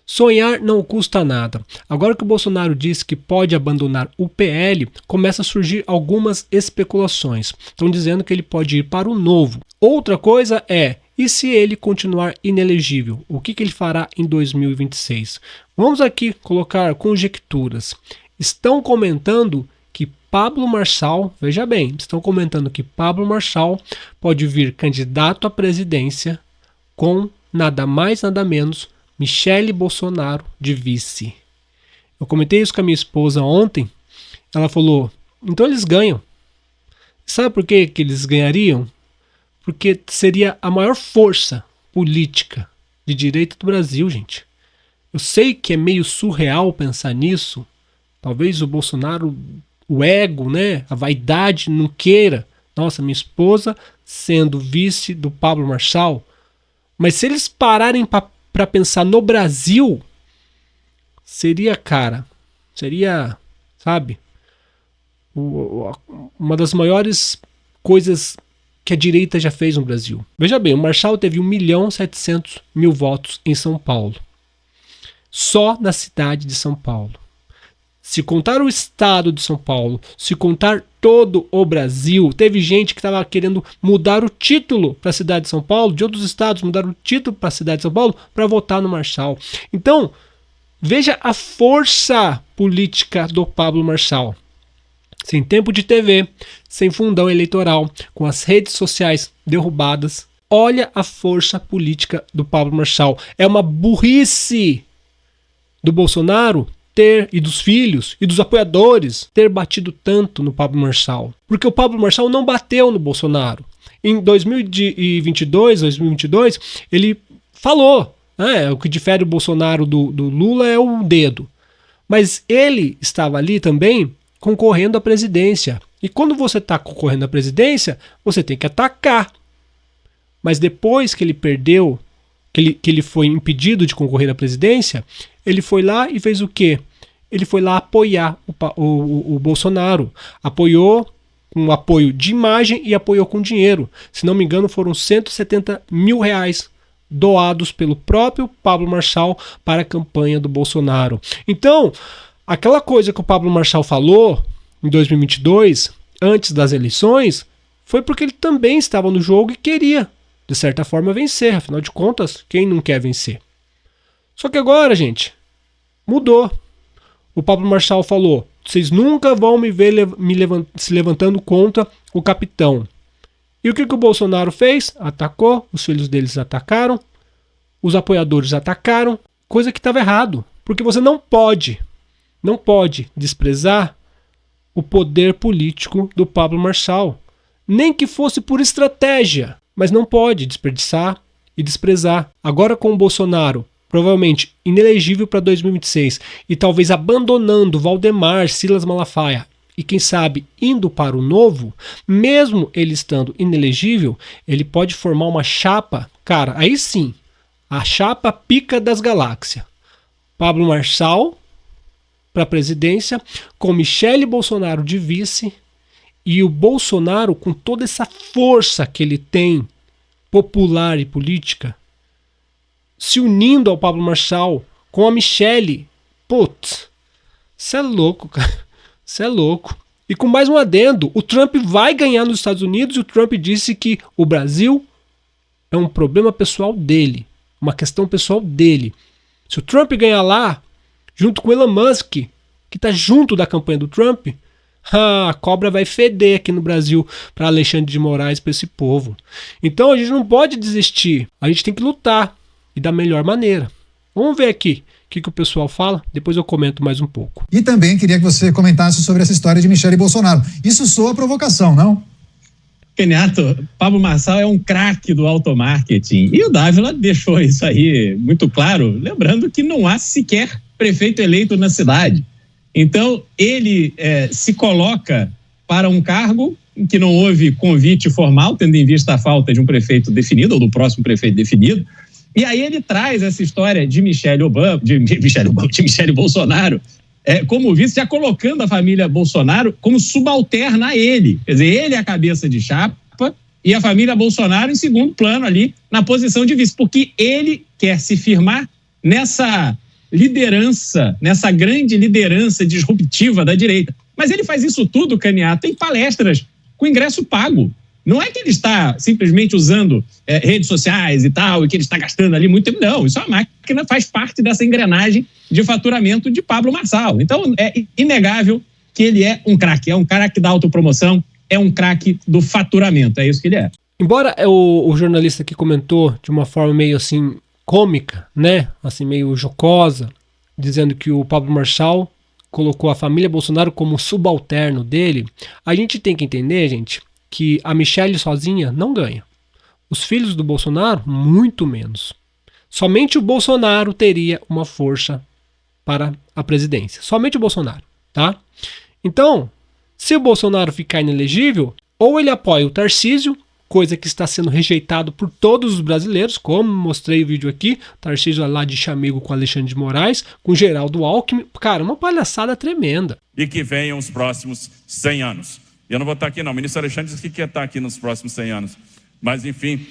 Sonhar não custa nada. Agora que o Bolsonaro disse que pode abandonar o PL, começa a surgir algumas especulações. Estão dizendo que ele pode ir para o Novo. Outra coisa é, e se ele continuar inelegível? O que ele fará em 2026? Vamos aqui colocar conjecturas. Estão comentando que Pablo Marçal, veja bem, estão comentando que Pablo Marçal pode vir candidato à presidência com nada mais, nada menos Michele Bolsonaro de vice. Eu comentei isso com a minha esposa ontem. Ela falou, então eles ganham. Sabe por que eles ganhariam? Porque seria a maior força política de direita do Brasil, gente. Eu sei que é meio surreal pensar nisso. Talvez o Bolsonaro, o ego, né, a vaidade não queira. Nossa, minha esposa sendo vice do Pablo Marçal. Mas se eles pararem para pensar no Brasil, seria, sabe, uma das maiores coisas que a direita já fez no Brasil. Veja bem, o Marçal teve 1.700.000 votos em São Paulo. Só na cidade de São Paulo. Se contar o estado de São Paulo, se contar todo o Brasil, teve gente que estava querendo mudar o título para a cidade de São Paulo, de outros estados mudaram o título para a cidade de São Paulo para votar no Marçal. Então, veja a força política do Pablo Marçal. Sem tempo de TV, sem fundão eleitoral, com as redes sociais derrubadas. Olha a força política do Pablo Marçal. É uma burrice do Bolsonaro e dos filhos e dos apoiadores ter batido tanto no Pablo Marçal. Porque o Pablo Marçal não bateu no Bolsonaro. Em 2022, ele falou, né, o que difere o Bolsonaro do Lula é o dedo. Mas ele estava ali também concorrendo à presidência. E quando você está concorrendo à presidência, você tem que atacar. Mas depois que ele perdeu, que ele foi impedido de concorrer à presidência, ele foi lá e fez o quê? Ele foi lá apoiar o Bolsonaro. Apoiou com apoio de imagem e apoiou com dinheiro. Se não me engano, foram R$170 mil doados pelo próprio Pablo Marçal para a campanha do Bolsonaro. Então, aquela coisa que o Pablo Marçal falou em 2022, antes das eleições, foi porque ele também estava no jogo e queria, de certa forma, vencer. Afinal de contas, quem não quer vencer? Só que agora, gente, mudou. O Pablo Marçal falou, vocês nunca vão me ver se levantando contra o capitão. E o que o Bolsonaro fez? Atacou, os filhos deles atacaram, os apoiadores atacaram, coisa que estava errado. Porque você não pode desprezar o poder político do Pablo Marçal. Nem que fosse por estratégia, mas não pode desperdiçar e desprezar. Agora com o Bolsonaro provavelmente inelegível para 2026 e talvez abandonando Valdemar, Silas Malafaia e quem sabe indo para o Novo, mesmo ele estando inelegível, ele pode formar uma chapa, cara, aí sim, a chapa pica das galáxias. Pablo Marçal para a presidência, com Michele Bolsonaro de vice e o Bolsonaro com toda essa força que ele tem popular e política, se unindo ao Pablo Marçal com a Michele. Putz, você é louco, cara. Você é louco. E com mais um adendo, o Trump vai ganhar nos Estados Unidos e o Trump disse que o Brasil é um problema pessoal dele, uma questão pessoal dele. Se o Trump ganhar lá, junto com Elon Musk, que está junto da campanha do Trump, a cobra vai feder aqui no Brasil para Alexandre de Moraes, para esse povo. Então a gente não pode desistir, a gente tem que lutar e da melhor maneira. Vamos ver aqui o que o pessoal fala, depois eu comento mais um pouco. E também queria que você comentasse sobre essa história de Michele Bolsonaro. Isso soa provocação, não? Renato, Pablo Marçal é um craque do automarketing e o Dávila deixou isso aí muito claro, lembrando que não há sequer prefeito eleito na cidade. Então, ele se coloca para um cargo em que não houve convite formal, tendo em vista a falta de um prefeito definido, ou do próximo prefeito definido. E aí ele traz essa história de Michele Bolsonaro como vice, já colocando a família Bolsonaro como subalterna a ele. Quer dizer, ele é a cabeça de chapa e a família Bolsonaro em segundo plano ali, na posição de vice, porque ele quer se firmar nessa liderança, nessa grande liderança disruptiva da direita. Mas ele faz isso tudo, Candiato, em palestras com ingresso pago. Não é que ele está simplesmente usando redes sociais e tal, e que ele está gastando ali muito tempo. Não, isso é uma máquina, faz parte dessa engrenagem de faturamento de Pablo Marçal. Então, é inegável que ele é um craque da autopromoção, é um craque do faturamento, é isso que ele é. Embora o jornalista aqui comentou de uma forma meio assim cômica, né, assim meio jocosa, dizendo que o Pablo Marçal colocou a família Bolsonaro como subalterno dele, a gente tem que entender, gente, que a Michelle sozinha não ganha. Os filhos do Bolsonaro, muito menos. Somente o Bolsonaro teria uma força para a presidência. Somente o Bolsonaro, tá? Então, se o Bolsonaro ficar inelegível, ou ele apoia o Tarcísio, coisa que está sendo rejeitado por todos os brasileiros, como mostrei o vídeo aqui, Tarcísio lá de chamego com Alexandre de Moraes, com Geraldo Alckmin, cara, uma palhaçada tremenda. E que venham os próximos 100 anos. Eu não vou estar aqui não, o ministro Alexandre disse que quer estar aqui nos próximos 100 anos. Mas enfim,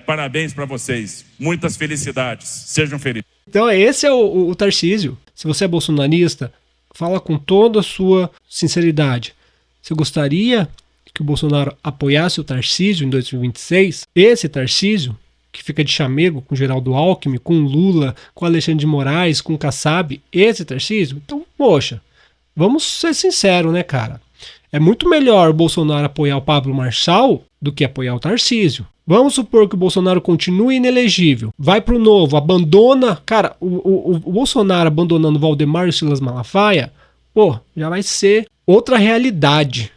parabéns para vocês, muitas felicidades, sejam felizes. Então esse é o Tarcísio. Se você é bolsonarista, fala com toda a sua sinceridade. Você gostaria que o Bolsonaro apoiasse o Tarcísio em 2026? Esse Tarcísio, que fica de chamego com Geraldo Alckmin, com Lula, com Alexandre de Moraes, com Kassab, esse Tarcísio? Então, poxa, vamos ser sinceros, né, cara? É muito melhor o Bolsonaro apoiar o Pablo Marçal do que apoiar o Tarcísio. Vamos supor que o Bolsonaro continue inelegível, vai pro Novo, abandona... Cara, o Bolsonaro abandonando o Valdemar e o Silas Malafaia, pô, já vai ser outra realidade.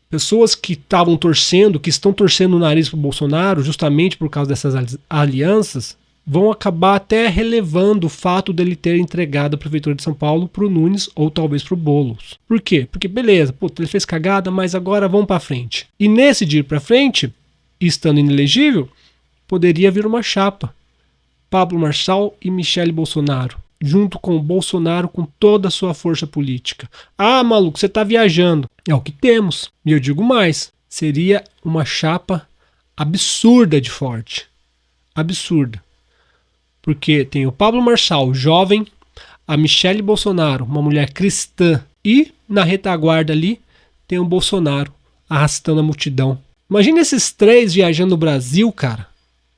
Pessoas que estavam torcendo, que estão torcendo o nariz pro Bolsonaro, justamente por causa dessas alianças, vão acabar até relevando o fato dele ter entregado a Prefeitura de São Paulo pro Nunes ou talvez pro Boulos. Por quê? Porque beleza, ele fez cagada, mas agora vamos pra frente. E nesse de ir pra frente, estando inelegível, poderia vir uma chapa. Pablo Marçal e Michelle Bolsonaro, junto com o Bolsonaro com toda a sua força política. Ah, maluco, você tá viajando. É o que temos. E eu digo mais, seria uma chapa absurda de forte. Absurda. Porque tem o Pablo Marçal, jovem, a Michelle Bolsonaro, uma mulher cristã, e na retaguarda ali tem o Bolsonaro arrastando a multidão. Imagina esses três viajando no Brasil, cara.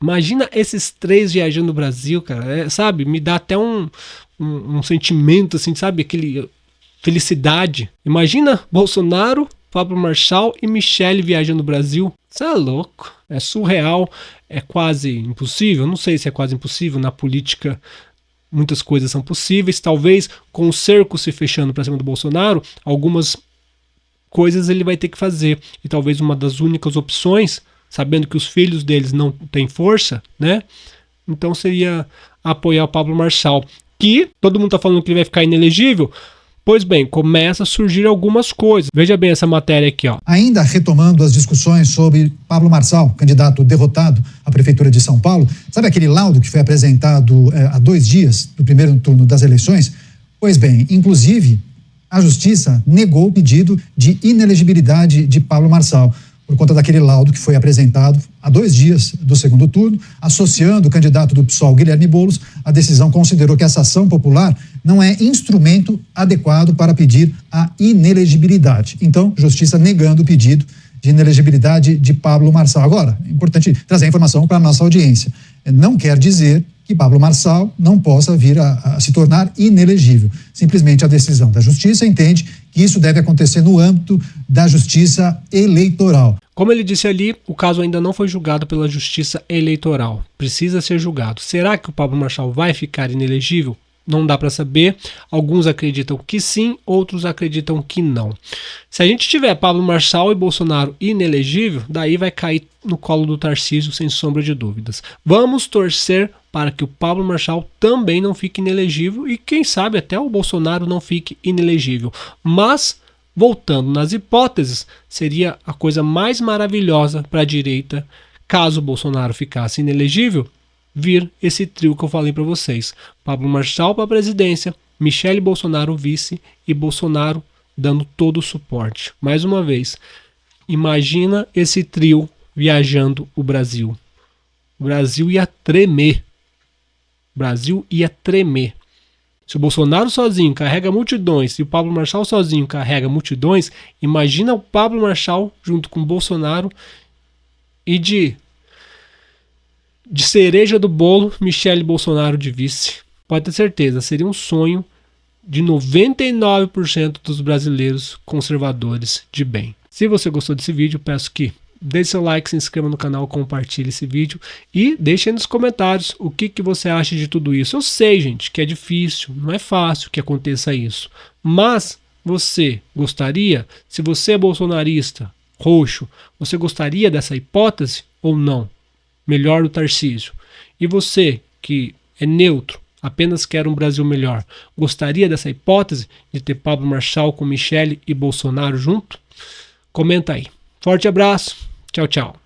Imagina esses três viajando no Brasil, cara. Sabe, me dá até um sentimento, assim, sabe, aquele felicidade. Imagina Bolsonaro, Pablo Marçal e Michelle viajando no Brasil. Isso é louco, é surreal, é quase impossível. Não sei se é quase impossível. Na política muitas coisas são possíveis. Talvez com o cerco se fechando para cima do Bolsonaro, algumas coisas ele vai ter que fazer. E talvez uma das únicas opções, sabendo que os filhos deles não têm força, né? Então seria apoiar o Pablo Marçal, que todo mundo está falando que ele vai ficar inelegível. Pois bem, começa a surgir algumas coisas. Veja bem essa matéria aqui, ó. Ainda retomando as discussões sobre Pablo Marçal, candidato derrotado à Prefeitura de São Paulo, sabe aquele laudo que foi apresentado há 2 dias do primeiro turno das eleições? Pois bem, inclusive, a Justiça negou o pedido de inelegibilidade de Pablo Marçal, por conta daquele laudo que foi apresentado há 2 dias do segundo turno, associando o candidato do PSOL, Guilherme Boulos. A decisão considerou que essa ação popular não é instrumento adequado para pedir a inelegibilidade. Então, Justiça negando o pedido de inelegibilidade de Pablo Marçal. Agora, é importante trazer a informação para a nossa audiência. Não quer dizer que Pablo Marçal não possa vir a se tornar inelegível. Simplesmente a decisão da Justiça entende que isso deve acontecer no âmbito da Justiça Eleitoral. Como ele disse ali, o caso ainda não foi julgado pela Justiça Eleitoral. Precisa ser julgado. Será que o Pablo Marçal vai ficar inelegível? Não dá para saber. Alguns acreditam que sim, outros acreditam que não. Se a gente tiver Pablo Marçal e Bolsonaro inelegível, daí vai cair no colo do Tarcísio, sem sombra de dúvidas. Vamos torcer para que o Pablo Marçal também não fique inelegível e quem sabe até o Bolsonaro não fique inelegível. Mas, voltando nas hipóteses, seria a coisa mais maravilhosa para a direita, caso o Bolsonaro ficasse inelegível, vir esse trio que eu falei para vocês. Pablo Marçal para a presidência, Michelle Bolsonaro vice e Bolsonaro dando todo o suporte. Mais uma vez, imagina esse trio viajando o Brasil. O Brasil ia tremer. O Brasil ia tremer. Se o Bolsonaro sozinho carrega multidões e o Pablo Marçal sozinho carrega multidões, imagina o Pablo Marçal junto com o Bolsonaro e de cereja do bolo, Michele Bolsonaro de vice. Pode ter certeza, seria um sonho de 99% dos brasileiros conservadores de bem. Se você gostou desse vídeo, peço que deixe seu like, se inscreva no canal, compartilhe esse vídeo e deixe aí nos comentários o que você acha de tudo isso. Eu sei, gente, que é difícil, não é fácil que aconteça isso, mas você gostaria, se você é bolsonarista, roxo, você gostaria dessa hipótese ou não? Melhor do Tarcísio. E você que é neutro, apenas quer um Brasil melhor, gostaria dessa hipótese de ter Pablo Marçal com Michele e Bolsonaro junto? Comenta aí. Forte abraço. Tchau, tchau.